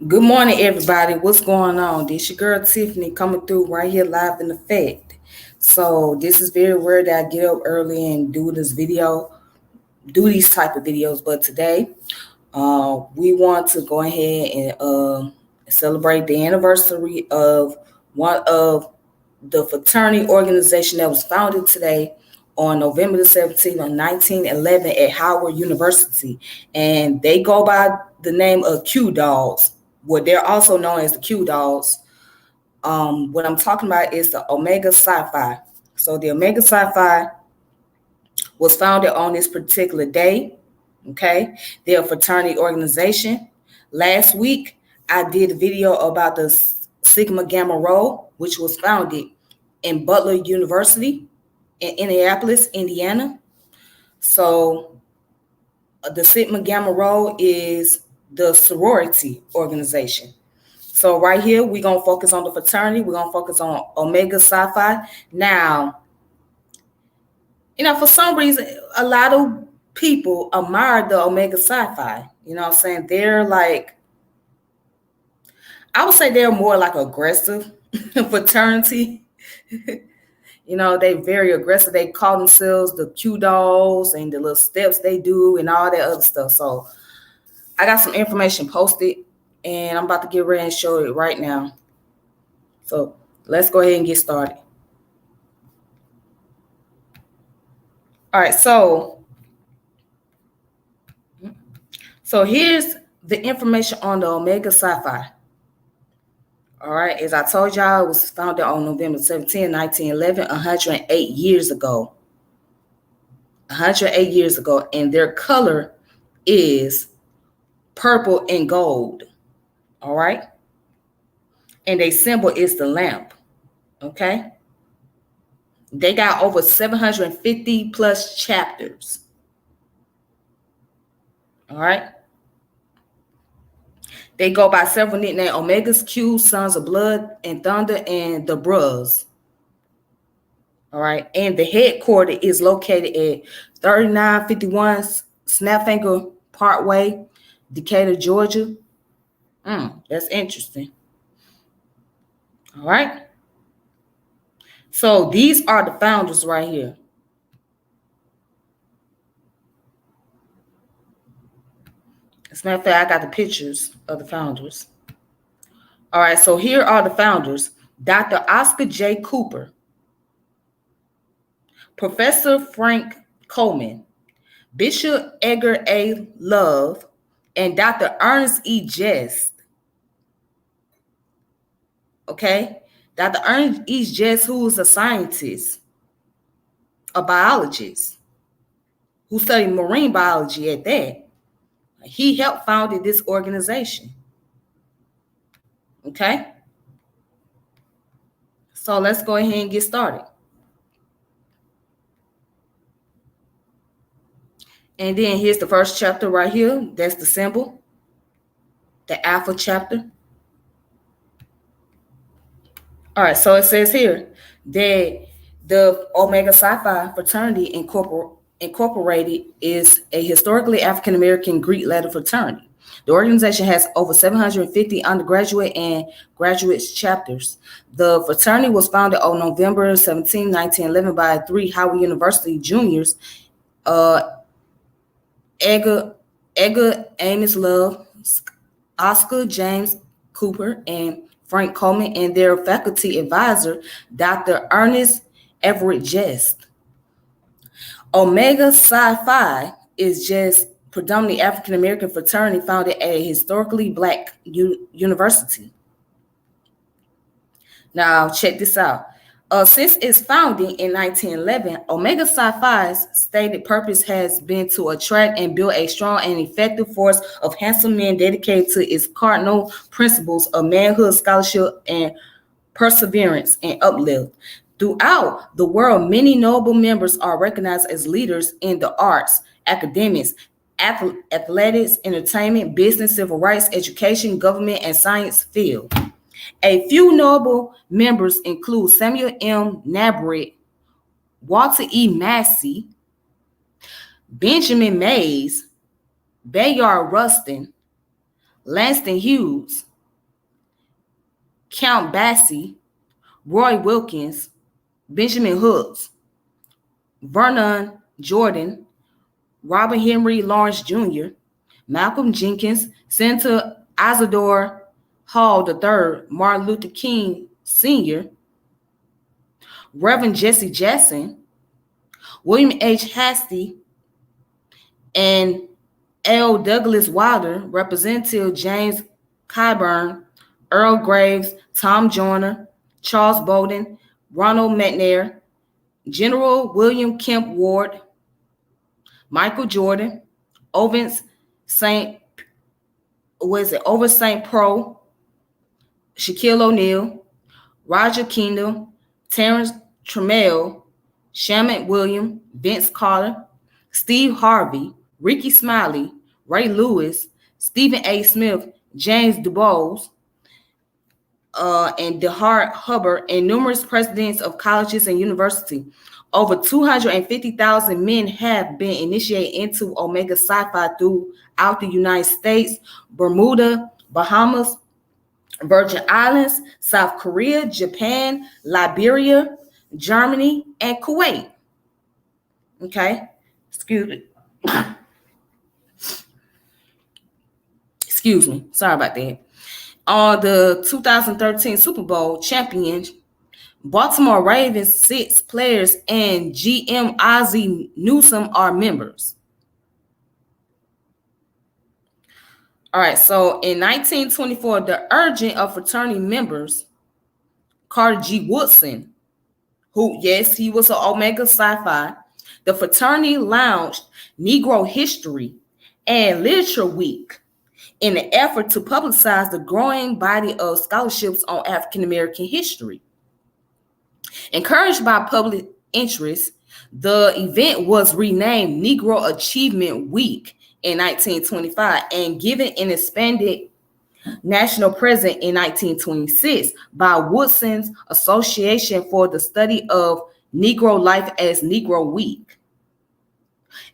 Good morning, everybody. What's going on? This your girl Tiffany coming through right here live in effect. So this is very rare that I get up early and do these type of videos. But today, we want to go ahead and celebrate the anniversary of one of the fraternity organization that was founded today on November the 17th of 1911 at Howard University. And they go by the name of Q Dogs. What they're also known as the Q Dogs. What I'm talking about is the Omega Psi Phi. So the Omega Psi Phi was founded on this particular day. Okay, they're a fraternity organization. Last week, I did a video about the Sigma Gamma Rho, which was founded in Butler University in Indianapolis, Indiana. So the Sigma Gamma Rho is the sorority organization. So right here, we're going to focus on the fraternity. We're going to focus on Omega Psi Phi. Now, for some reason, a lot of people admire the Omega Psi Phi. You know what I'm saying? They're like, I would say they're more like aggressive fraternity. They very aggressive. They call themselves the Q dolls and the little steps they do and all that other stuff. So I got some information posted and I'm about to get ready and show it right now. So let's go ahead and get started. All right, so here's the information on the Omega Psi Phi. All right, as I told y'all, it was founded on November 17, 1911, 108 years ago. 108 years ago, and their color is purple and gold. All right, and their symbol is the lamp. Okay, they got over 750 plus chapters. All right. They go by several nicknames: Omega's Q, Sons of Blood and Thunder, and the Bros. All right. And the headquarters is located at 3951 Snapfinger Parkway, Decatur, Georgia. That's interesting. All right. So these are the founders right here. As a matter of fact, I got the pictures of the founders. All right, so here are the founders: Dr. Oscar J. Cooper, Professor Frank Coleman, Bishop Edgar A. Love, and Dr. Ernest E. Jest. Okay, Dr. Ernest E. Jest, who is a scientist, a biologist, who studied marine biology at that. He helped founded this organization. Okay, so let's go ahead and get started. And then here's the first chapter right here. That's the symbol, the Alpha chapter. All right, so it says here that the Omega Psi Phi fraternity incorporated is a historically African-American Greek letter fraternity. The organization has over 750 undergraduate and graduate chapters. The fraternity was founded on November 17, 1911 by three Howard University juniors, Edgar, Amos Love, Oscar James Cooper, and Frank Coleman, and their faculty advisor, Dr. Ernest Everett Jest. Omega Psi Phi is just predominantly African-American fraternity founded at a historically Black university. Now, check this out. Since its founding in 1911, Omega Psi Phi's stated purpose has been to attract and build a strong and effective force of handsome men dedicated to its cardinal principles of manhood, scholarship, and perseverance and uplift. Throughout the world, many notable members are recognized as leaders in the arts, academics, athletics, entertainment, business, civil rights, education, government, and science field. A few notable members include Samuel M. Nabret, Walter E. Massey, Benjamin Mays, Bayard Rustin, Langston Hughes, Count Basie, Roy Wilkins, Benjamin Hooks, Vernon Jordan, Robert Henry Lawrence Jr., Malcolm Jenkins, Senator Isidore Hall III, Martin Luther King Sr., Reverend Jesse Jackson, William H. Hastie, and L. Douglas Wilder, Representative James Clyburn, Earl Graves, Tom Joyner, Charles Bowden, Ronald McNair, General William Kemp Ward, Michael Jordan, Over St. Pro, Shaquille O'Neal, Roger Kendall, Terrence Trammell, Shamit William, Vince Carter, Steve Harvey, Ricky Smiley, Ray Lewis, Stephen A. Smith, James DuBose, and DeHart Hubbard, and numerous presidents of colleges and universities. Over 250,000 men have been initiated into Omega Psi Phi throughout the United States, Bermuda, Bahamas, Virgin Islands, South Korea, Japan, Liberia, Germany, and Kuwait. Okay, excuse me. Sorry about that. On the 2013 Super Bowl champion, Baltimore Ravens 6 players and GM Ozzie Newsome are members. All right, so in 1924, the urging of fraternity members, Carter G. Woodson, who, yes, he was an Omega Psi Phi, the fraternity launched Negro History and Literature Week in an effort to publicize the growing body of scholarships on African American history. Encouraged by public interest, the event was renamed Negro Achievement Week in 1925 and given an expanded national presence in 1926 by Woodson's Association for the Study of Negro Life as Negro Week,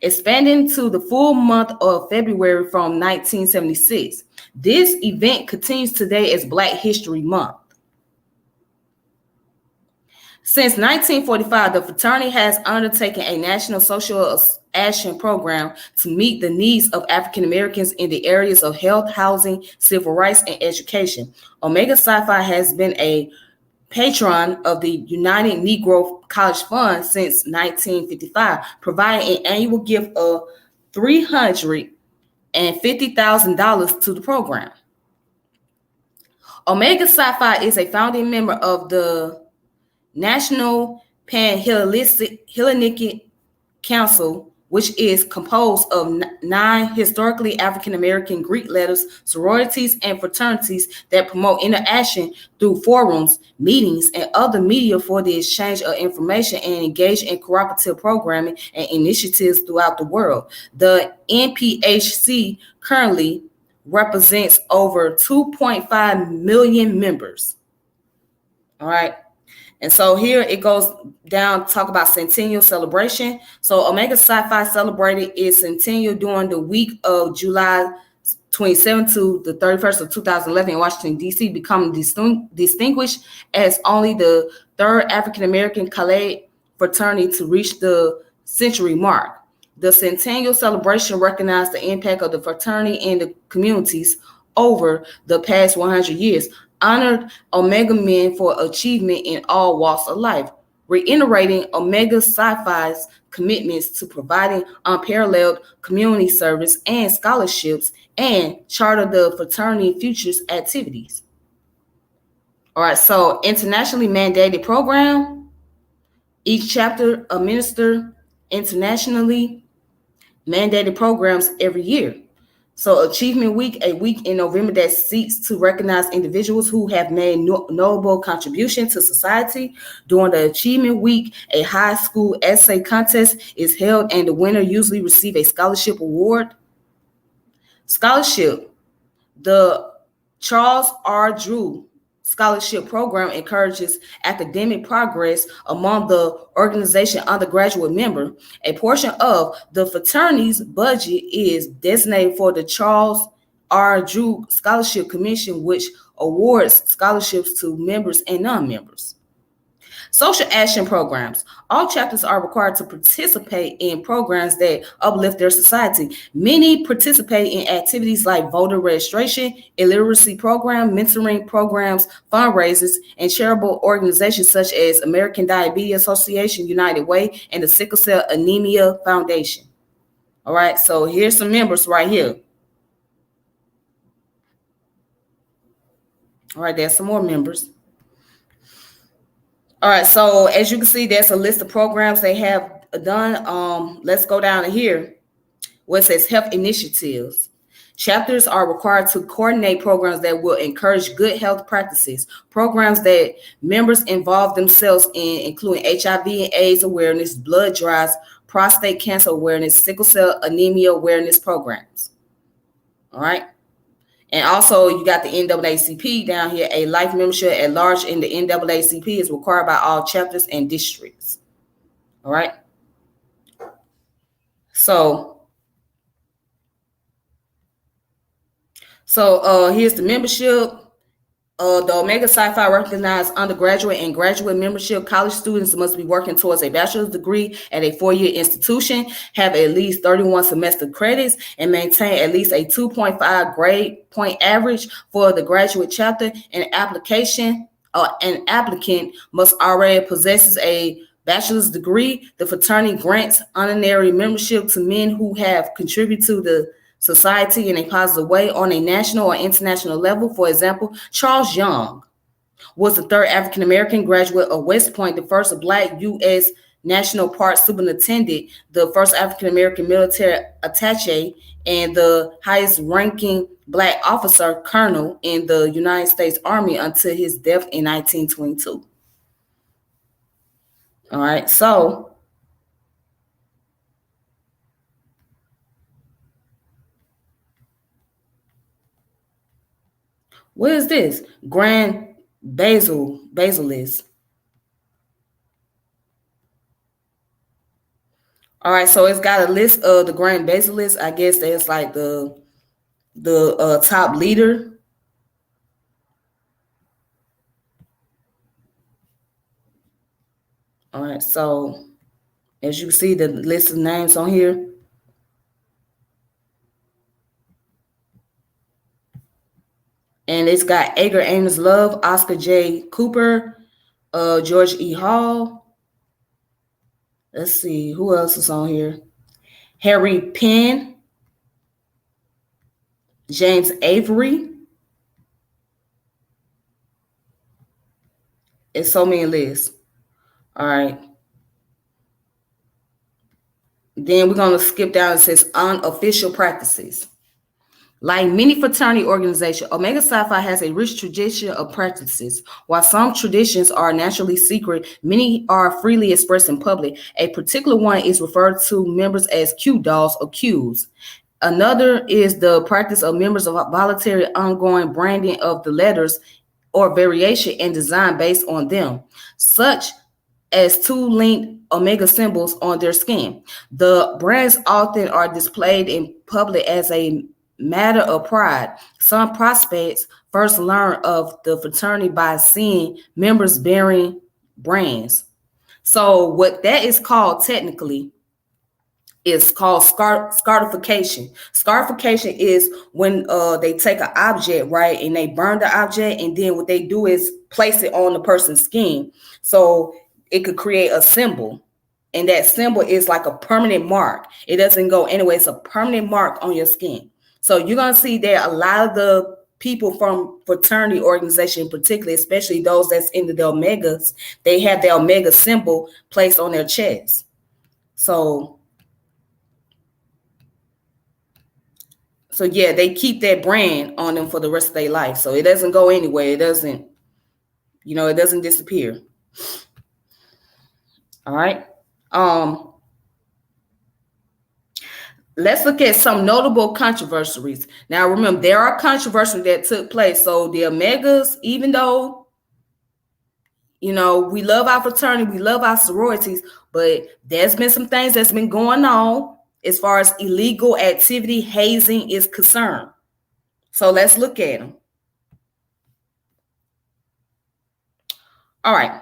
expanding to the full month of February from 1976. This event continues today as Black History Month. Since 1945, the fraternity has undertaken a national social action program to meet the needs of African Americans in the areas of health, housing, civil rights, and education. Omega Psi Phi has been a patron of the United Negro College Fund since 1955, providing an annual gift of $350,000 to the program. Omega Psi Phi is a founding member of the National Pan-Hellenic Council, which is composed of 9 historically African-American Greek letters, sororities, and fraternities that promote interaction through forums, meetings, and other media for the exchange of information and engage in cooperative programming and initiatives throughout the world. The NPHC currently represents over 2.5 million members. All right. And so here it goes down to talk about Centennial Celebration. So Omega Psi Phi celebrated its centennial during the week of July 27th to the 31st of 2011 in Washington, D.C., becoming distinguished as only the 3rd African-American Calais fraternity to reach the century mark. The Centennial Celebration recognized the impact of the fraternity in the communities over the past 100 years, honored Omega men for achievement in all walks of life, reiterating Omega Psi Phi's commitments to providing unparalleled community service and scholarships, and charter the fraternity futures activities. All right, so internationally mandated program. Each chapter administer internationally mandated programs every year. So Achievement Week, a week in November that seeks to recognize individuals who have made notable contribution to society. During the Achievement Week, a high school essay contest is held and the winner usually receives a scholarship award. Scholarship. The Charles R. Drew Scholarship Program encourages academic progress among the organization undergraduate member. A portion of the fraternity's budget is designated for the Charles R. Drew Scholarship Commission, which awards scholarships to members and non-members. Social action programs. All chapters are required to participate in programs that uplift their society. Many participate in activities like voter registration, illiteracy program, mentoring programs, fundraisers, and charitable organizations such as American Diabetes Association, United Way, and the Sickle Cell Anemia Foundation. All right, so here's some members right here. All right, there's some more members. All right, so as you can see, there's a list of programs they have done. Let's go down to here where it says health initiatives. Chapters are required to coordinate programs that will encourage good health practices. Programs that members involve themselves in, including HIV and AIDS awareness, blood drives, prostate cancer awareness, sickle cell anemia awareness programs. All right. And also, you got the NAACP down here. A life membership at large in the NAACP is required by all chapters and districts. All right. So here's the membership. The Omega Psi Phi recognized undergraduate and graduate membership. College students must be working towards a bachelor's degree at a 4-year institution, have at least 31 semester credits, and maintain at least a 2.5 grade point average for the graduate chapter. An applicant must already possess a bachelor's degree. The fraternity grants honorary membership to men who have contributed to the society in a positive way on a national or international level. For example, Charles Young was the third African-American graduate of West Point, the first Black U.S. National Park Superintendent, the first African-American military attaché, and the highest ranking Black officer colonel in the United States Army until his death in 1922. All right, so what is this? Grand Basilis. All right, so it's got a list of the Grand Basilis. I guess that's like the top leader. All right, so as you can see, the list of names on here. And it's got Edgar Amos Love, Oscar J. Cooper, George E. Hall. Let's see, who else is on here? Harry Penn, James Avery. It's so many lists. All right. Then we're going to skip down. It says unofficial practices. Like many fraternity organizations, Omega Psi Phi has a rich tradition of practices. While some traditions are naturally secret, many are freely expressed in public. A particular one is referred to members as Q dolls or Qs. Another is the practice of members of voluntary ongoing branding of the letters or variation in design based on them, such as two-linked Omega symbols on their skin. The brands often are displayed in public as a matter of pride. Some prospects first learn of the fraternity by seeing members bearing brands. So what that is called technically is called scarification. Scarification is when they take an object, right, and they burn the object, and then what they do is place it on the person's skin. So it could create a symbol, and that symbol is like a permanent mark. It doesn't go anywhere. It's a permanent mark on your skin. So you're going to see that a lot of the people from fraternity organization, particularly, especially those that's into the Omegas, they have the Omega symbol placed on their chest. So yeah, they keep that brand on them for the rest of their life. So it doesn't go anywhere. It doesn't, it doesn't disappear. All right. Let's look at some notable controversies. Now, remember, there are controversies that took place. So the Omegas, even though, we love our fraternity, we love our sororities, but there's been some things that's been going on as far as illegal activity, hazing is concerned. So let's look at them. All right.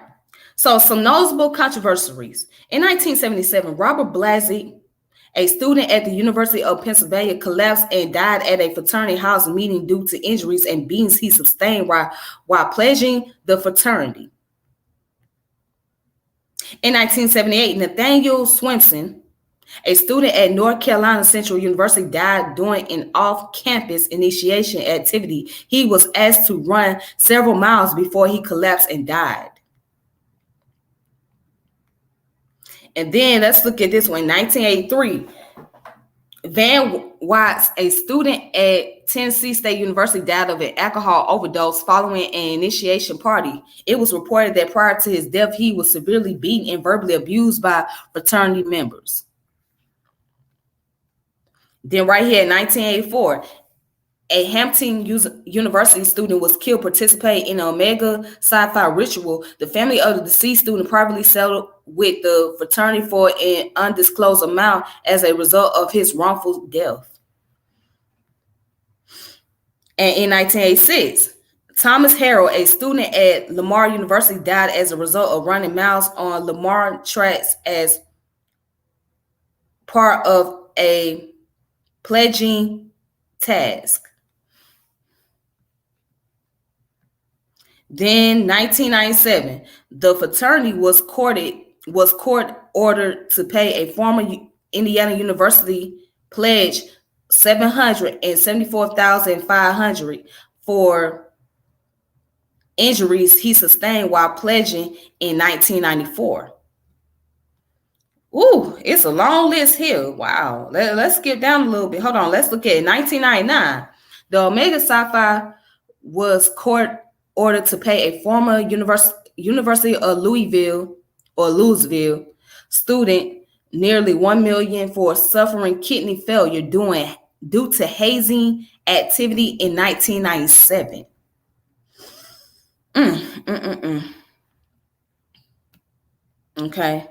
So some notable controversies. In 1977, Robert Blasey, a student at the University of Pennsylvania, collapsed and died at a fraternity house meeting due to injuries and beatings he sustained while pledging the fraternity. In 1978, Nathaniel Swenson, a student at North Carolina Central University, died during an off-campus initiation activity. He was asked to run several miles before he collapsed and died. And then let's look at this one. 1983, Van Watts, a student at Tennessee State University, died of an alcohol overdose following an initiation party. It was reported that prior to his death, he was severely beaten and verbally abused by fraternity members. Then right here in 1984, a Hampton University student was killed participating in an Omega Psi Phi ritual. The family of the deceased student privately settled with the fraternity for an undisclosed amount as a result of his wrongful death. And in 1986, Thomas Harrell, a student at Lamar University, died as a result of running miles on Lamar tracks as part of a pledging task. Then 1997, the fraternity was court ordered to pay a former Indiana University pledge $774,500 for injuries he sustained while pledging in 1994. Ooh, it's a long list here. Wow. Let's skip down a little bit. Hold on. Let's look at it. 1999. The Omega Psi Phi was court ordered to pay a former University of Louisville student nearly $1 million for suffering kidney failure due to hazing activity in 1997. Okay.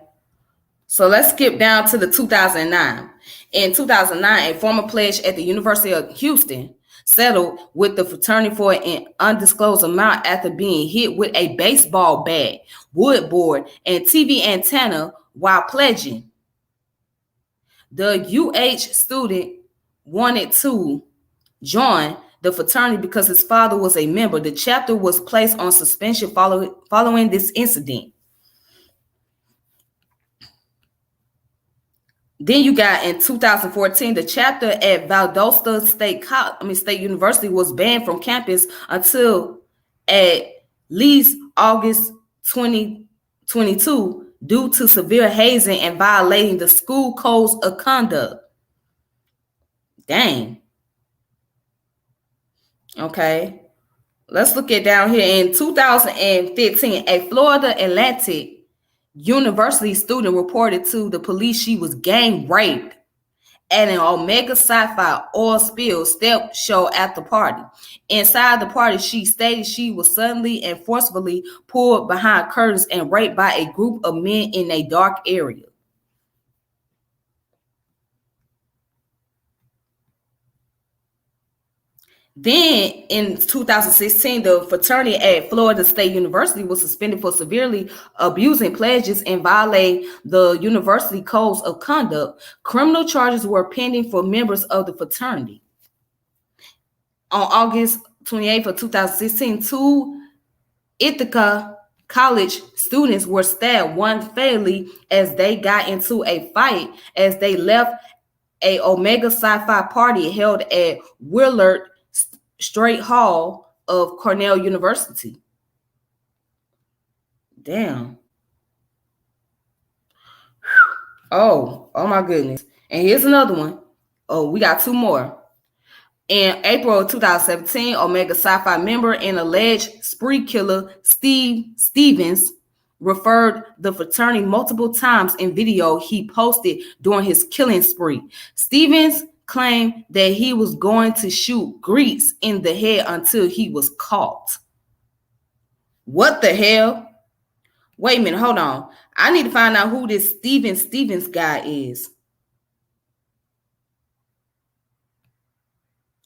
So let's skip down to the 2009. In 2009, a former pledge at the University of Houston settled with the fraternity for an undisclosed amount after being hit with a baseball bat, wood board, and TV antenna while pledging. The UH student wanted to join the fraternity because his father was a member. The chapter was placed on suspension following this incident. Then you got in 2014, the chapter at Valdosta State University was banned from campus until at least August 2022 due to severe hazing and violating the school codes of conduct. Dang. Okay. Let's look at down here. In 2015, a Florida Atlantic University student reported to the police she was gang raped at an Omega Psi Phi oil spill step show at the party. Inside the party, she stated she was suddenly and forcefully pulled behind curtains and raped by a group of men in a dark area. Then in 2016, the fraternity at Florida State University was suspended for severely abusing pledges and violating the university codes of conduct. Criminal charges were pending for members of the fraternity. On August 28th of 2016, two Ithaca College students were stabbed, one fatally, as they got into a fight as they left a Omega Psi Phi party held at Willard Straight Hall of Cornell University. Damn. Oh my goodness. And here's another one. Oh, we got two more. In April of 2017, Omega Psi Phi member and alleged spree killer Steve Stevens referred the fraternity multiple times in video he posted during his killing spree. Stevens claimed that he was going to shoot Greeks in the head until he was caught. What the hell? Wait a minute, hold on. I need to find out who this Stevens guy is.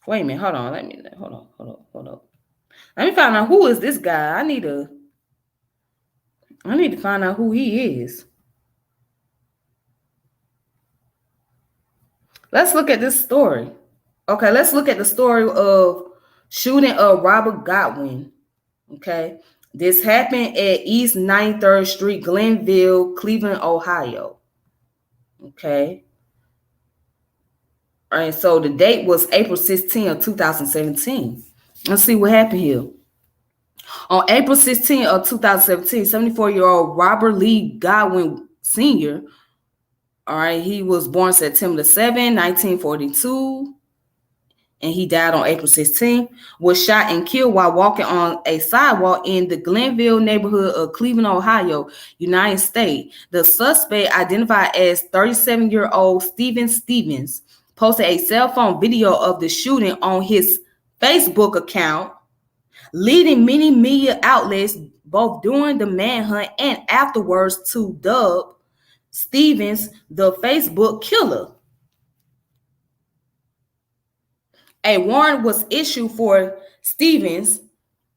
Wait a minute. Hold on. Let me find out who is this guy. I need to find out who he is. Let's look at this story. Okay, let's look at the story of shooting of Robert Godwin. Okay. This happened at East 93rd Street, Glenville, Cleveland, Ohio. Okay. All right, so the date was April 16 of 2017. Let's see what happened here. On April 16 of 2017, 74-year-old Robert Lee Godwin Sr., all right, he was born September 7, 1942, and he died on April 16, was shot and killed while walking on a sidewalk in the Glenville neighborhood of Cleveland, Ohio, United States. The suspect, identified as 37-year-old Stephen Stevens, posted a cell phone video of the shooting on his Facebook account, leading many media outlets both during the manhunt and afterwards to dub Stevens the Facebook killer. A warrant was issued for Stevens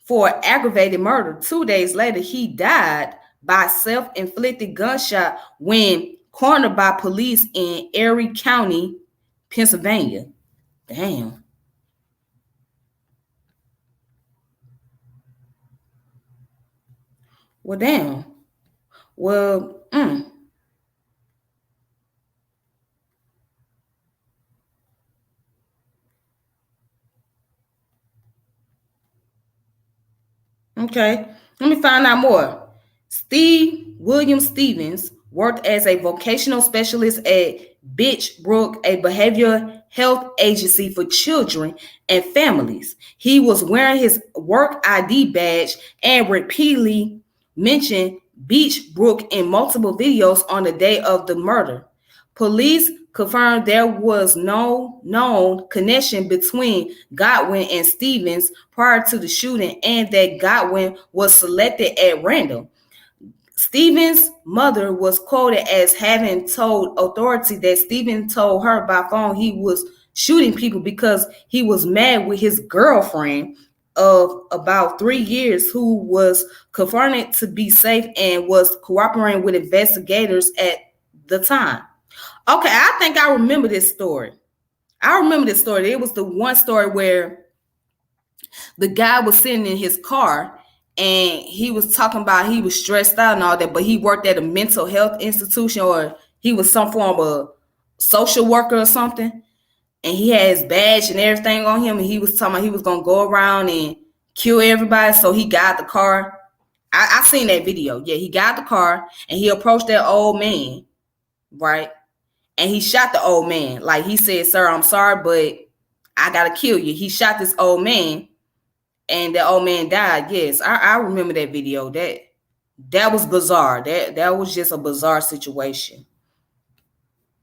for aggravated murder. 2 days later, he died by self-inflicted gunshot when cornered by police in Erie County, Pennsylvania. Damn. Well, damn. Well, Okay, let me find out more. Steve William Stevens worked as a vocational specialist at Bitchbrook, a behavioral health agency for children and families. He was wearing his work ID badge and repeatedly mentioned Beachbrook in multiple videos on the day of the murder. Police confirmed there was no known connection between Godwin and Stevens prior to the shooting and that Godwin was selected at random. Stevens' mother was quoted as having told authorities that Stevens told her by phone he was shooting people because he was mad with his girlfriend of about 3 years who was confirmed to be safe and was cooperating with investigators at the time. Okay, I think I remember this story. It was the one story where the guy was sitting in his car and he was talking about he was stressed out and all that, but he worked at a mental health institution or he was some form of social worker or something. And he had his badge and everything on him. And he was talking about he was going to go around and kill everybody. So he got the car. I seen that video. Yeah, he got the car and he approached that old man, right? And he shot the old man. Like he said, "Sir, I'm sorry, but I gotta kill you." He shot this old man, and the old man died. Yes, I remember that video. That was bizarre. That was just a bizarre situation.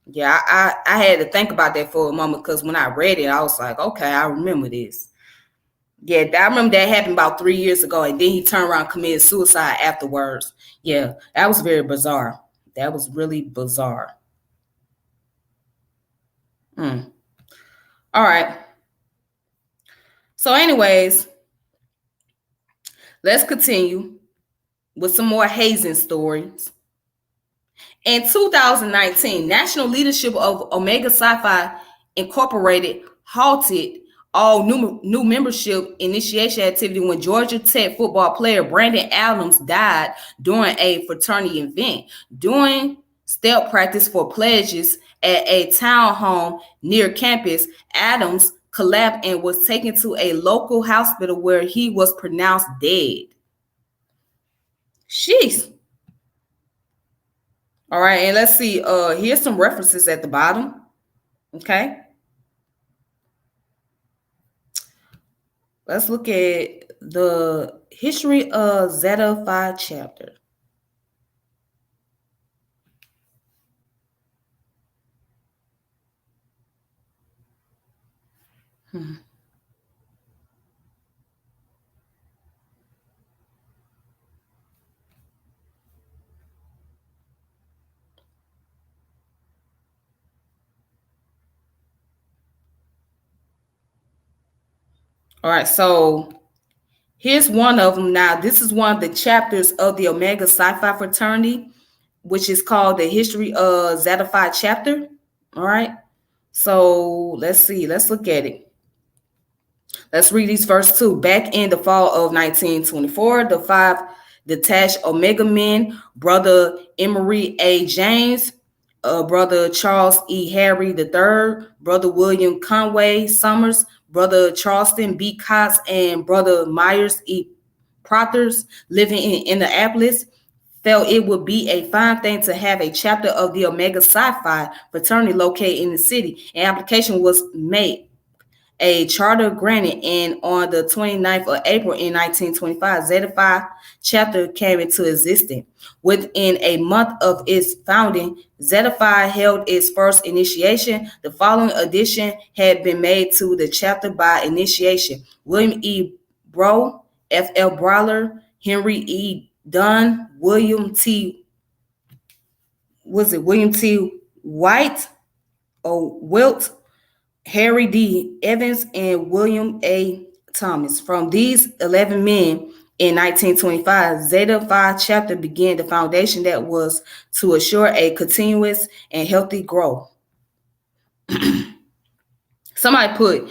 Yeah, I had to think about that for a moment because when I read it, I was like, okay, I remember this. Yeah, I remember that happened about 3 years ago, and then he turned around and committed suicide afterwards. Yeah, that was very bizarre. That was really bizarre. All right. So, anyways, let's continue with some more hazing stories. In 2019, National Leadership of Omega Psi Phi Incorporated halted all new membership initiation activity when Georgia Tech football player Brandon Adams died during a fraternity event. During step practice for pledges at a townhome near campus, Adams collapsed and was taken to a local hospital where he was pronounced dead. Sheesh. All right, and let's see. Here's some references at the bottom. Okay. Let's look at the history of Zeta Phi chapter. All right, so here's one of them. Now, this is one of the chapters of the Omega Psi Phi fraternity, which is called the History of Zeta Phi chapter. All right, so let's see. Let's look at it. Let's read these first two. Back in the fall of 1924, the 5 detached Omega men, Brother Emory A. James, Brother Charles E. Harry III, Brother William Conway Summers, Brother Charleston B. Cox, and Brother Myers E. Prothers, living in Indianapolis, felt it would be a fine thing to have a chapter of the Omega Psi Phi fraternity located in the city. An application was made, a charter granted, and on the 29th of April in 1925, Zeta Phi chapter came into existence. Within a month of its founding, Zeta Phi held its first initiation. The following addition had been made to the chapter by initiation: William E. Bro, F.L. Brawler, Henry E. Dunn, William T. White or Wilt, Harry D. Evans, and William A. Thomas. From these 11 men in 1925, Zeta Phi chapter began the foundation that was to assure a continuous and healthy growth. Somebody put,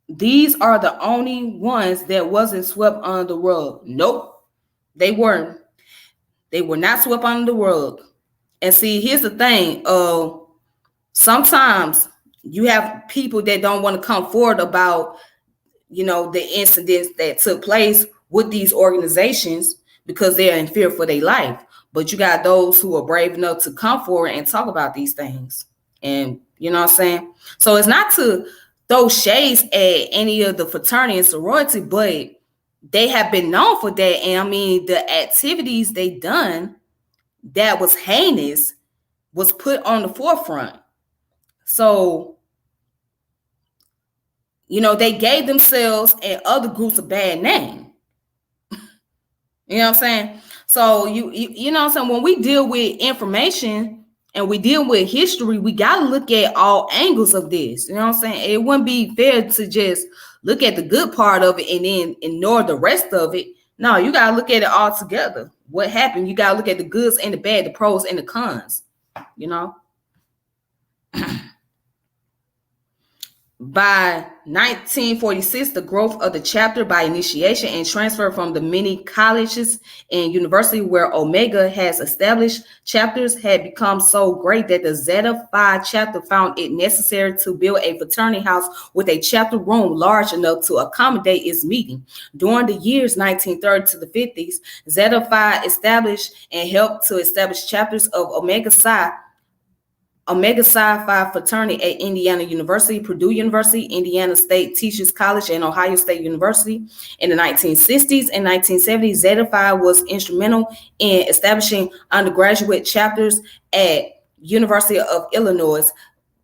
these are the only ones that wasn't swept under the rug. Nope, they weren't. They were not swept under the rug. And see, here's the thing. Sometimes you have people that don't want to come forward about, the incidents that took place with these organizations because they're in fear for their life. But you got those who are brave enough to come forward and talk about these things. And you know what I'm saying? So it's not to throw shades at any of the fraternity and sorority, but they have been known for that. And I mean, the activities they done that was heinous was put on the forefront. So, they gave themselves and other groups a bad name. You know what I'm saying? So you know what I'm saying? When we deal with information and we deal with history, we got to look at all angles of this. You know what I'm saying? It wouldn't be fair to just look at the good part of it and then ignore the rest of it. No, you got to look at it all together. What happened? You got to look at the goods and the bad, the pros and the cons, By 1946, the growth of the chapter by initiation and transfer from the many colleges and universities where Omega has established chapters had become so great that the Zeta Phi chapter found it necessary to build a fraternity house with a chapter room large enough to accommodate its meeting. During the years 1930 to the 50s, Zeta Phi established and helped to establish chapters of Omega Psi Phi fraternity at Indiana University, Purdue University, Indiana State Teachers College, and Ohio State University. In the 1960s and 1970s, Zeta Phi was instrumental in establishing undergraduate chapters at University of Illinois,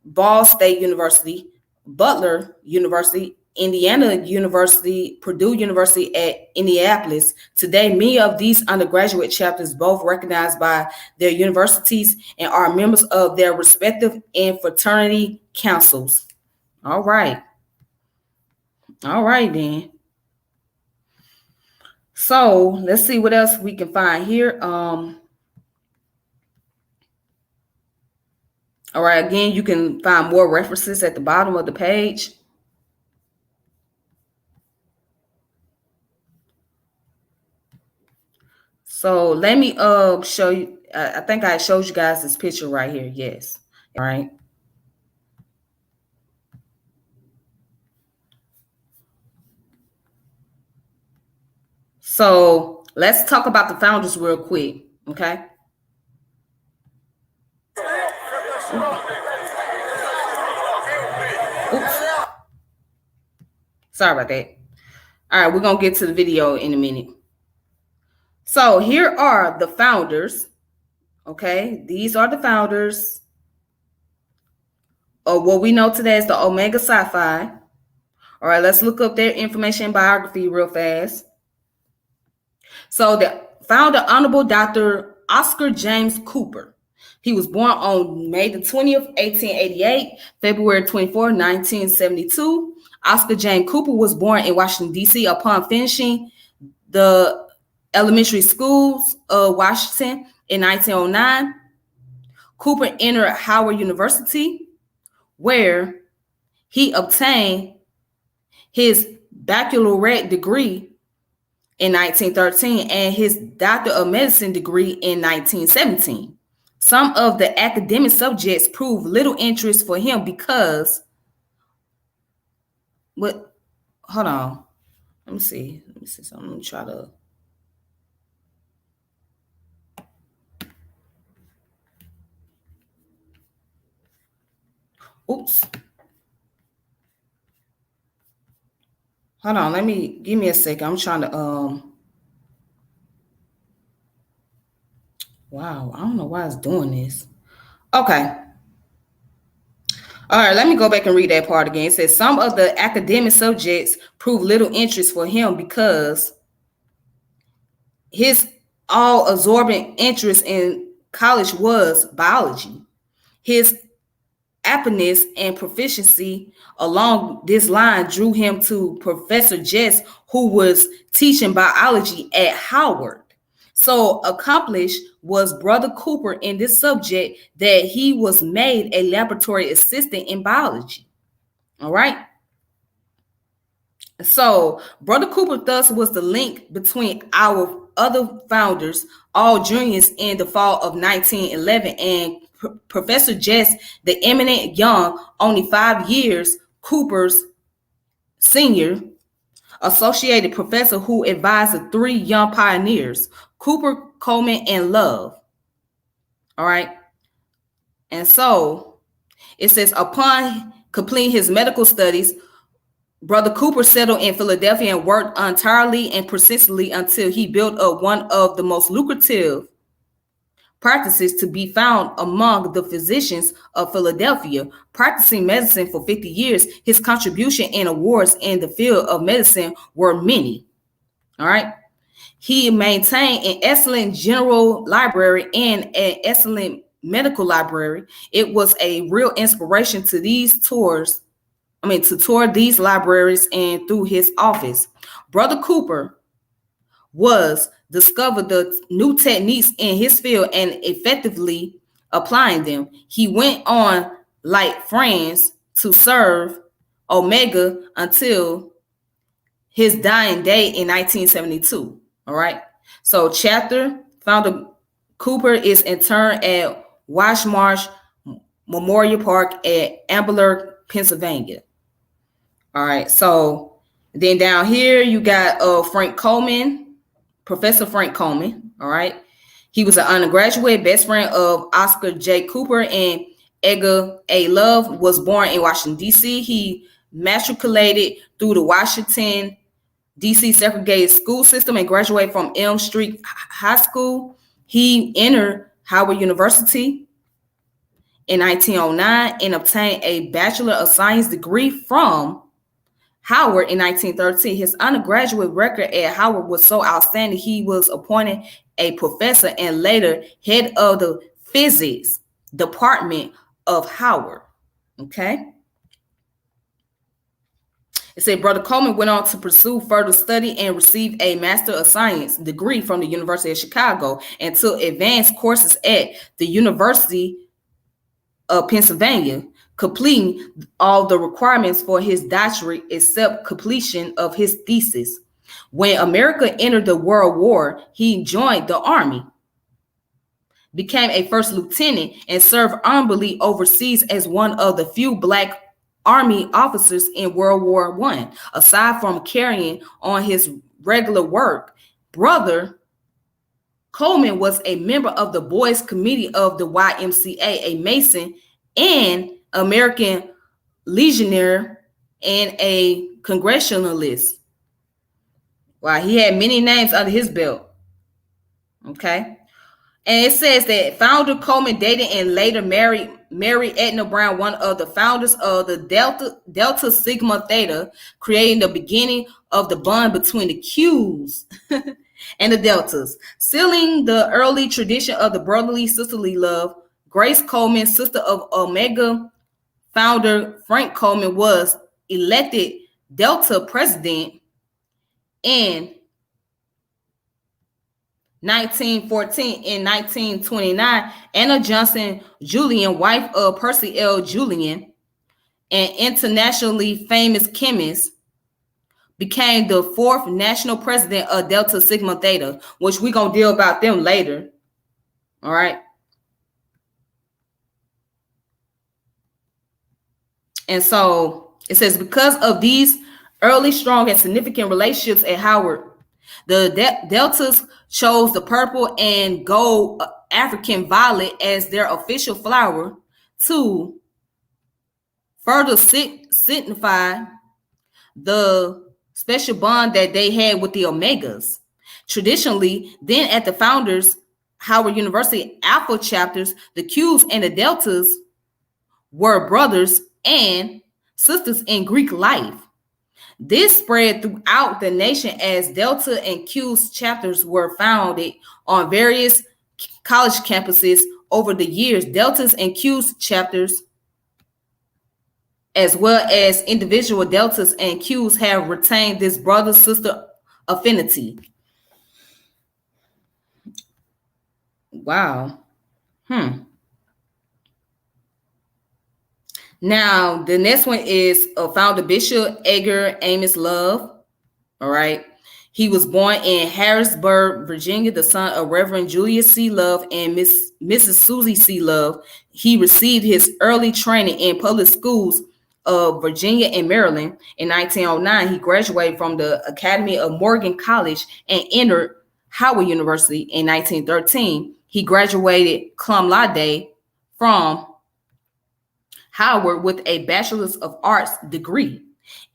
Ball State University, Butler University, Indiana University, Purdue University at Indianapolis. Today, many of these undergraduate chapters both recognized by their universities and are members of their respective and fraternity councils. All right then. So let's see what else we can find here. All right, again, you can find more references at the bottom of the page. So let me show you. I think I showed you guys this picture right here. Yes. All right. So let's talk about the founders real quick. Okay. Oops. Sorry about that. All right, we're going to get to the video in a minute. So here are the founders. Okay, these are the founders of what we know today as the Omega Psi Phi. All right, let's look up their information and biography real fast. So the founder, Honorable Dr. Oscar James Cooper. He was born on May the 20th, 1888, February 24, 1972. Oscar James Cooper was born in Washington, D.C. Upon finishing the elementary schools of Washington in 1909. Cooper entered Howard University, where he obtained his baccalaureate degree in 1913 and his Doctor of Medicine degree in 1917. Some of the academic subjects proved little interest for him because, hold on, let me see something. Let me try to. Oops. Hold on, give me a second. I'm trying to, wow, I don't know why it's doing this. Okay. All right, let me go back and read that part again. It says some of the academic subjects proved little interest for him because his all-absorbing interest in college was biology. His aptness and proficiency along this line drew him to Professor Jess, who was teaching biology at Howard. So accomplished was Brother Cooper in this subject that he was made a laboratory assistant in biology. All right. So Brother Cooper thus was the link between our other founders, all juniors in the fall of 1911, and Professor Jess, the eminent young, only 5 years, Cooper's senior, associated professor who advised the 3 young pioneers, Cooper, Coleman, and Love. All right. And so it says, upon completing his medical studies, Brother Cooper settled in Philadelphia and worked entirely and persistently until he built up one of the most lucrative practices to be found among the physicians of Philadelphia. Practicing medicine for 50 years, his contribution and awards in the field of medicine were many. All right. He maintained an excellent general library and an excellent medical library. It was a real inspiration to tour these libraries and through his office. Brother Cooper discovered the new techniques in his field and effectively applying them. He went on, like friends, to serve Omega until his dying day in 1972. All right. So chapter founder Cooper is interred at Washmarsh Memorial Park at Ambler, Pennsylvania. All right. So then down here you got Frank Coleman, Professor Frank Coleman. All right. He was an undergraduate, best friend of Oscar J. Cooper, and Edgar A. Love was born in Washington, D.C. He matriculated through the Washington, D.C. segregated school system and graduated from Elm Street High School. He entered Howard University in 1909 and obtained a Bachelor of Science degree from Howard in 1913. His undergraduate record at Howard was so outstanding, he was appointed a professor and later head of the physics department of Howard. Okay. It said Brother Coleman went on to pursue further study and received a Master of Science degree from the University of Chicago and took advanced courses at the University of Pennsylvania, completing all the requirements for his doctorate except completion of his thesis. When America entered the World War, he joined the Army, became a first lieutenant, and served honorably overseas as one of the few Black Army officers in World War I. Aside from carrying on his regular work, Brother Coleman was a member of the Boys Committee of the YMCA, a Mason and American Legionnaire, and a Congressionalist. Wow, he had many names under his belt. Okay. And it says that founder Coleman dated and later married Edna Brown, one of the founders of the Delta Sigma Theta, creating the beginning of the bond between the Qs and the Deltas, sealing the early tradition of the brotherly sisterly love. Grace Coleman, sister of Omega founder Frank Coleman, was elected Delta president in 1914. In 1929, Anna Johnson Julian, wife of Percy L. Julian, an internationally famous chemist, became the fourth national president of Delta Sigma Theta, which we're going to deal about them later. All right. And so it says, because of these early, strong, and significant relationships at Howard, the Deltas chose the purple and gold African violet as their official flower to further signify the special bond that they had with the Omegas. Traditionally, then at the founders, Howard University Alpha chapters, the Qs and the Deltas were brothers and sisters in Greek life. This spread throughout the nation as Delta and Q's chapters were founded on various college campuses over the years. Deltas and Q's chapters, as well as individual Deltas and Q's, have retained this brother-sister affinity. Wow. Now, the next one is founder Bishop Edgar Amos Love. All right. He was born in Harrisburg, Virginia, the son of Reverend Julius C. Love and Mrs. Susie C. Love. He received his early training in public schools of Virginia and Maryland. In 1909, he graduated from the Academy of Morgan College and entered Howard University. In 1913, he graduated cum laude from Howard with a Bachelor's of Arts degree.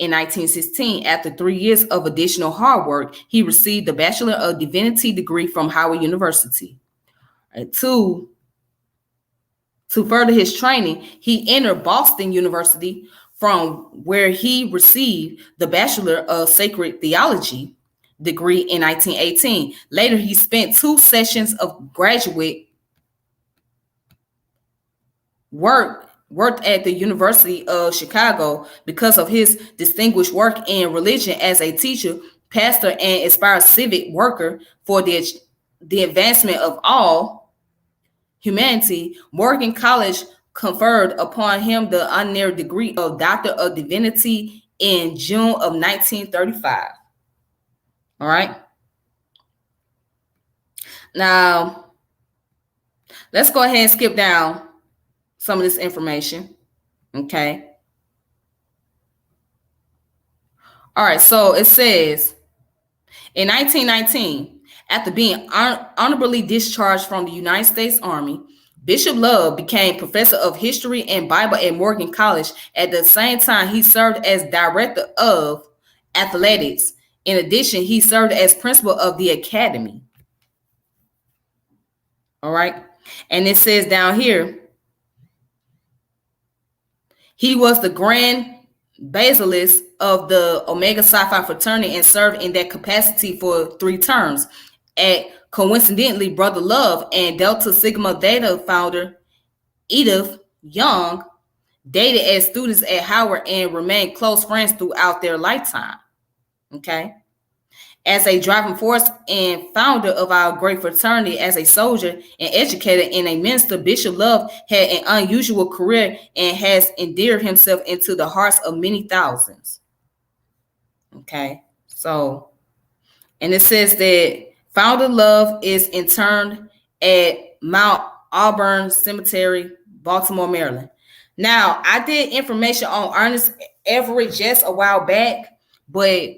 In 1916, after 3 years of additional hard work, he received the Bachelor of Divinity degree from Howard University. To further his training, he entered Boston University, from where he received the Bachelor of Sacred Theology degree in 1918. Later, he spent 2 sessions of graduate worked at the University of Chicago because of his distinguished work in religion as a teacher, pastor, and inspired civic worker for the advancement of all humanity. Morgan College conferred upon him the honorary degree of Doctor of Divinity in June of 1935. All right. Now, let's go ahead and skip down some of this information. Okay. All right. So it says, in 1919, after being honorably discharged from the United States Army, Bishop Love became professor of history and Bible at Morgan College. At the same time, he served as director of athletics. In addition, he served as principal of the academy. All right. And it says down here, he was the grand basileus of the Omega Psi Phi fraternity and served in that capacity for 3 terms. Coincidentally, Brother Love and Delta Sigma Theta founder Edith Young dated as students at Howard and remained close friends throughout their lifetime. Okay. As a driving force and founder of our great fraternity, as a soldier, an educator, and a minister, Bishop Love had an unusual career and has endeared himself into the hearts of many thousands. Okay, so, and it says that Founder Love is interred at Mount Auburn Cemetery, Baltimore, Maryland. Now, I did information on Ernest Everett just a while back, but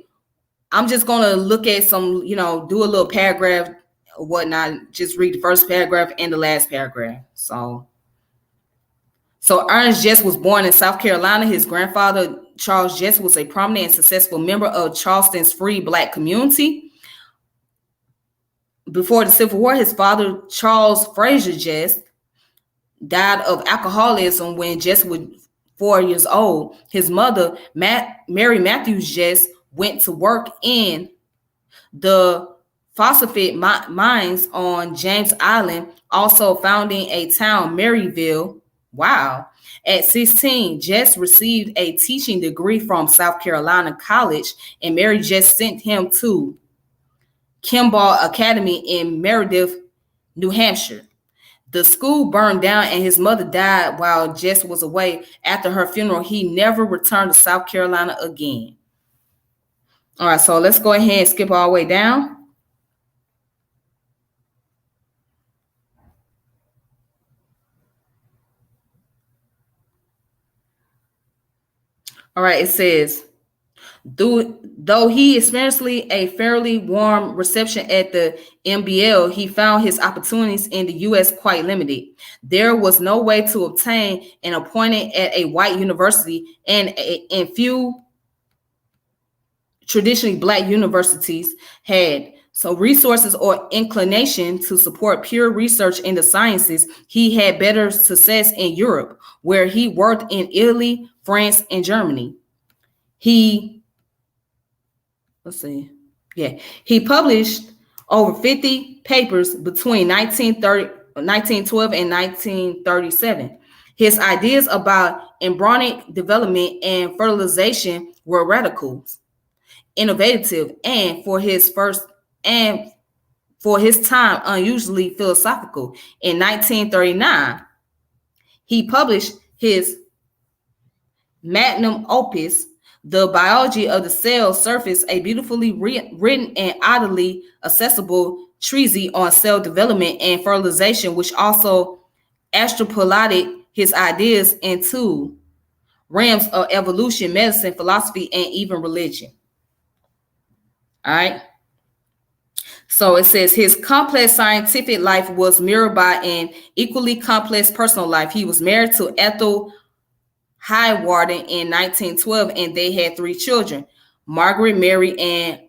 I'm just going to look at some, do a little paragraph or whatnot, just read the first paragraph and the last paragraph. So Ernest Jess was born in South Carolina. His grandfather, Charles Jess, was a prominent and successful member of Charleston's free Black community. Before the Civil War, his father, Charles Frazier Jess, died of alcoholism when Jess was 4 years old. His mother, Mary Matthews Jess, went to work in the phosphate mines on James Island, also founding a town, Maryville, Wow. At 16, Jess received a teaching degree from South Carolina College, and Mary Jess sent him to Kimball Academy in Meredith, New Hampshire. The school burned down and his mother died while Jess was away. After her funeral, he never returned to South Carolina again. All right, so let's go ahead and skip all the way down. All right, it says, though he experienced a fairly warm reception at the MBL, he found his opportunities in the U.S. quite limited. There was no way to obtain an appointment at a white university, and few traditionally black universities had so resources or inclination to support pure research in the sciences. He had better success in Europe, where he worked in Italy, France, and Germany. He published over 50 papers between 1912 and 1937. His ideas about embryonic development and fertilization were radical, innovative, and for his time unusually philosophical. In 1939, he published his magnum opus, The Biology of the Cell Surface, a beautifully written and oddly accessible treatise on cell development and fertilization, which also extrapolated his ideas into realms of evolution, medicine, philosophy, and even religion. All right. So it says his complex scientific life was mirrored by an equally complex personal life. He was married to Ethel Highwarden in 1912, and they had 3 children, Margaret, Mary, and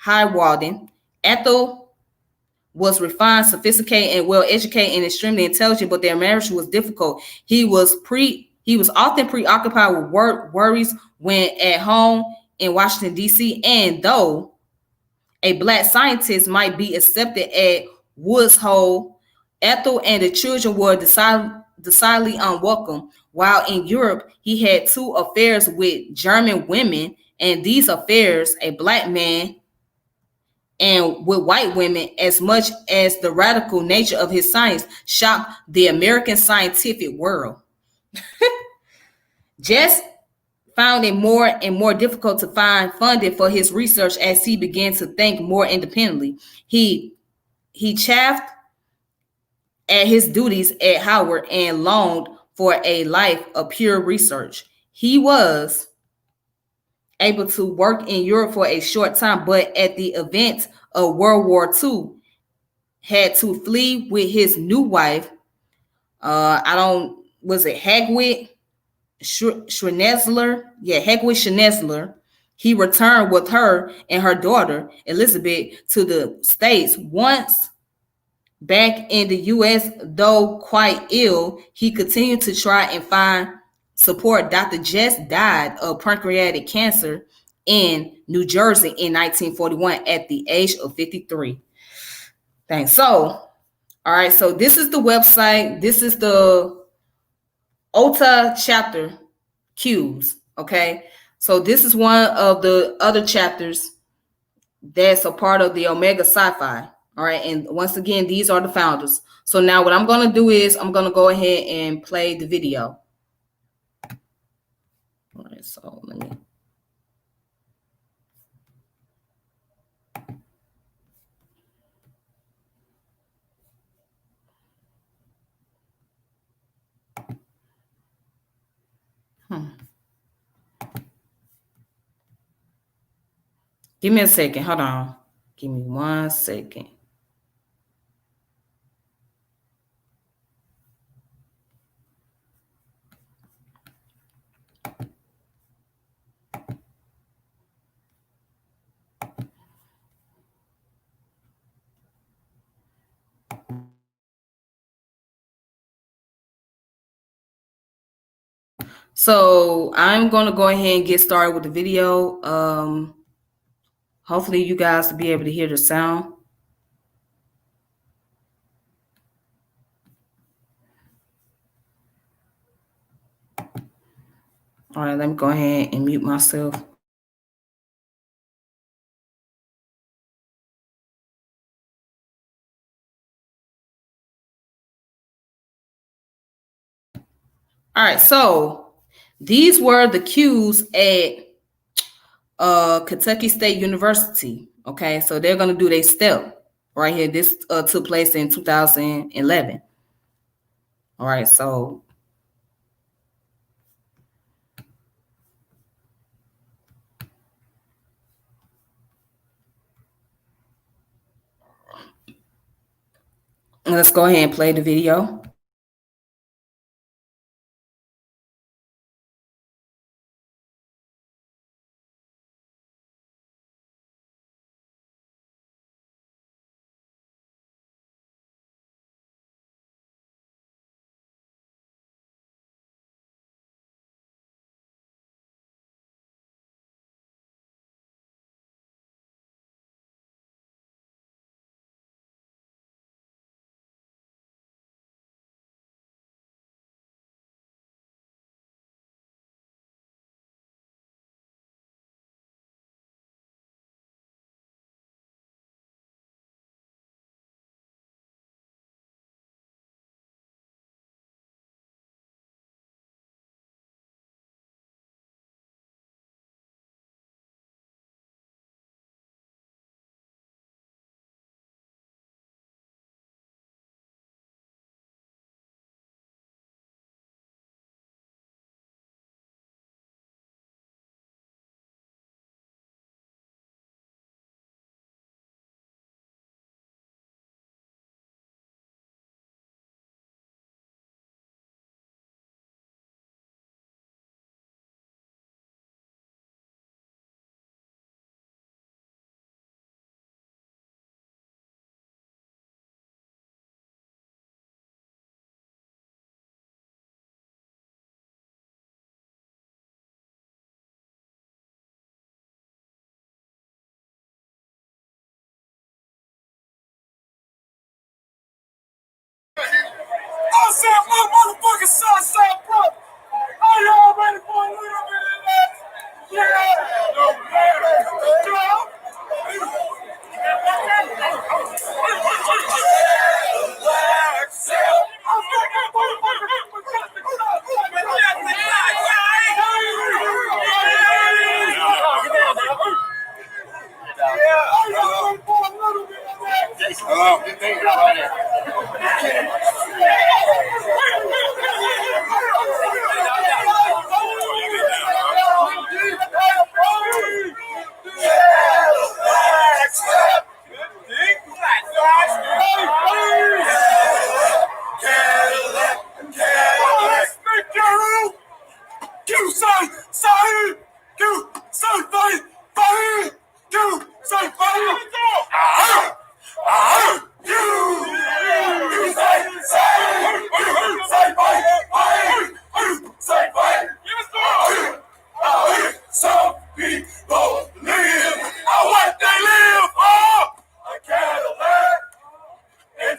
Highwarden. Ethel was refined, sophisticated, and well-educated and extremely intelligent, but their marriage was difficult. He was often preoccupied with worries when at home in Washington, D.C., and though a black scientist might be accepted at Woods Hole, Ethel and the children were decidedly unwelcome. While in Europe, he had 2 affairs with German women, and these affairs, a black man and with white women, as much as the radical nature of his science, shocked the American scientific world. Jess found it more and more difficult to find funding for his research as he began to think more independently. He chafed at his duties at Howard and longed for a life of pure research. He was able to work in Europe for a short time, but at the event of World War II, had to flee with his new wife. Hagwit Schnetzler? Yeah, Hagwit Schnetzler. He returned with her and her daughter, Elizabeth, to the States. Once back in the U.S., though quite ill, he continued to try and find support. Dr. Jess died of pancreatic cancer in New Jersey in 1941 at the age of 53. Thanks. So, all right. So this is the website. This is the Untitled Chapter Q's. Okay. So this is one of the other chapters that's a part of the Omega Psi Phi. All right. And once again, these are the founders. So now what I'm going to do is I'm going to go ahead and play the video. All right. So let me. Give me a second. Hold on. Give me 1 second. So I'm going to go ahead and get started with the video. Hopefully you guys will be able to hear the sound. All right, let me go ahead and mute myself. All right, so these were the cues at Kentucky State University. Okay, so they're gonna do their step right here. This took place in 2011. All right, so let's go ahead and play the video. I said my motherfucking Southside brother. Are y'all ready for a little bit of that? Yeah. Hello. Some people live what they live for. A Cadillac and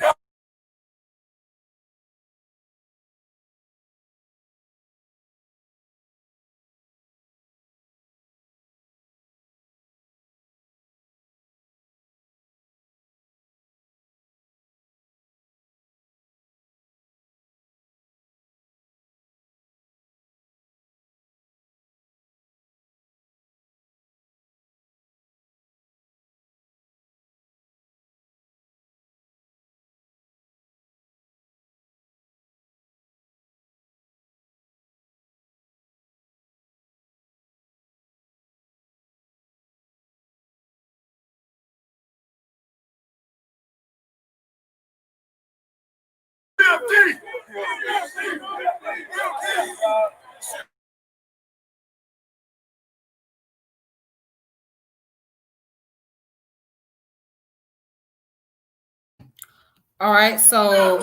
All right, so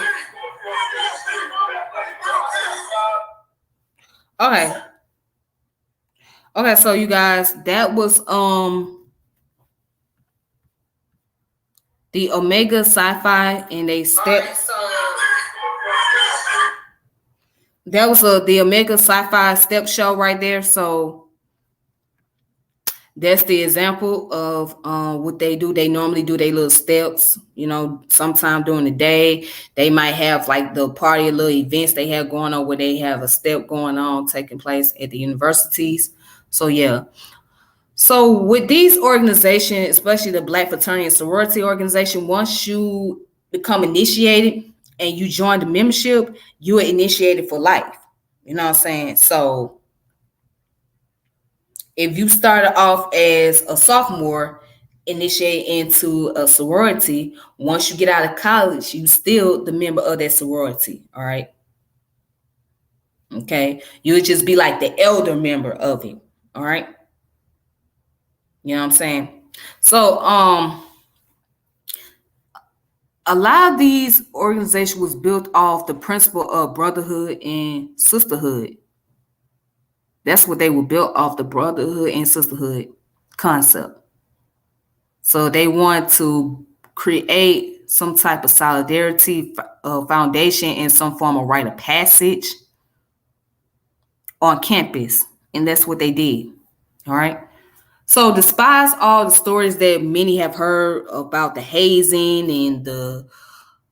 okay, so you guys, that was the Omega Psi Phi and they step. That was the Omega Psi Phi step show right there. So that's the example of what they do. They normally do their little steps, sometime during the day. They might have like the party, little events they have going on where they have a step going on taking place at the universities. So yeah. So with these organizations, especially the Black Fraternity and Sorority Organization, once you become initiated and you join the membership, you are initiated for life. You know what I'm saying? So if you started off as a sophomore, initiate into a sorority, once you get out of college, you still the member of that sorority. All right. Okay. You would just be like the elder member of it. All right. You know what I'm saying? So, a lot of these organizations was built off the principle of brotherhood and sisterhood. That's what they were built off, the brotherhood and sisterhood concept. So they want to create some type of solidarity foundation and some form of rite of passage on campus. And that's what they did. All right. So despite all the stories that many have heard about the hazing and the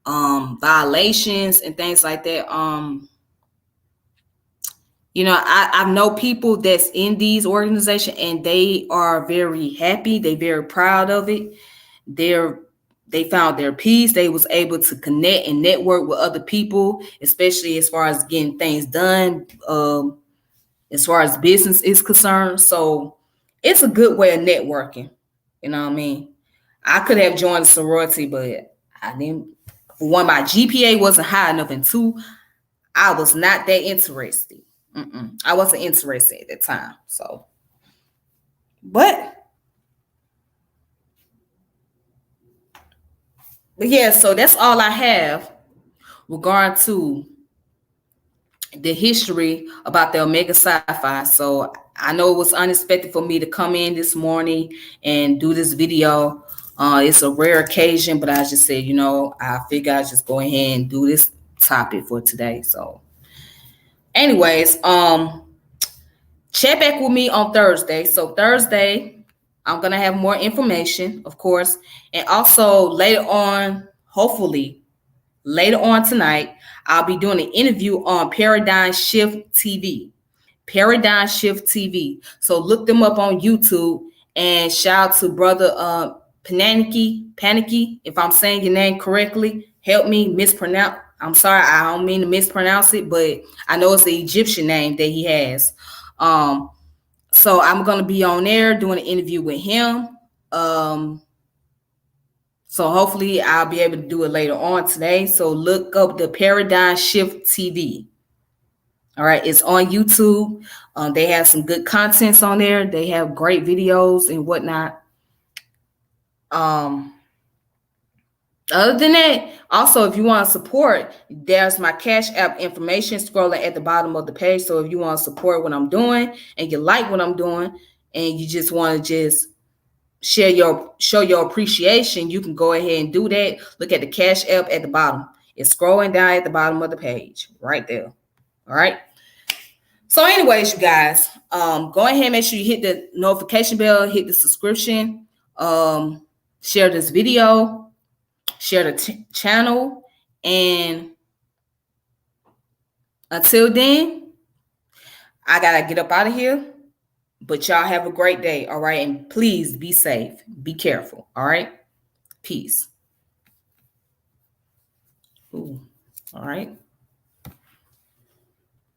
violations and things like that, I know people that's in these organizations and they are very happy. They very proud of it. They found their peace. They was able to connect and network with other people, especially as far as getting things done, as far as business is concerned. So it's a good way of networking. You know what I mean? I could have joined a sorority, but I didn't. For one, my GPA wasn't high enough, and two, I was not that interested. I wasn't interested at the time. So, but yeah, so that's all I have regard to the history about the Omega Psi Phi. So I know it was unexpected for me to come in this morning and do this video. It's a rare occasion, but I just said, I figure I just go ahead and do this topic for today. So, anyways, check back with me on Thursday. So Thursday, I'm gonna have more information, of course, and also later on, hopefully later on tonight, I'll be doing an interview on Paradigm Shift TV. Paradigm Shift TV. So look them up on YouTube and shout out to brother Panicky. If I'm saying your name correctly, help me mispronounce. I'm sorry, I don't mean to mispronounce it, but I know it's the Egyptian name that he has. So I'm gonna be on there doing an interview with him. So hopefully I'll be able to do it later on today. So look up the Paradigm Shift TV. All right, it's on YouTube. They have some good contents on there. They have great videos and whatnot. Other than that, also, if you want to support, there's my Cash App information scrolling at the bottom of the page. So if you want to support what I'm doing and you like what I'm doing and you just want to just show your appreciation, you can go ahead and do that. Look at the Cash App at the bottom. It's scrolling down at the bottom of the page right there. All right. So anyways, you guys, go ahead and make sure you hit the notification bell, hit the subscription, share this video, share the channel, and until then, I gotta get up out of here. But y'all have a great day, all right? And please be safe. Be careful, all right? Peace. Ooh, all right.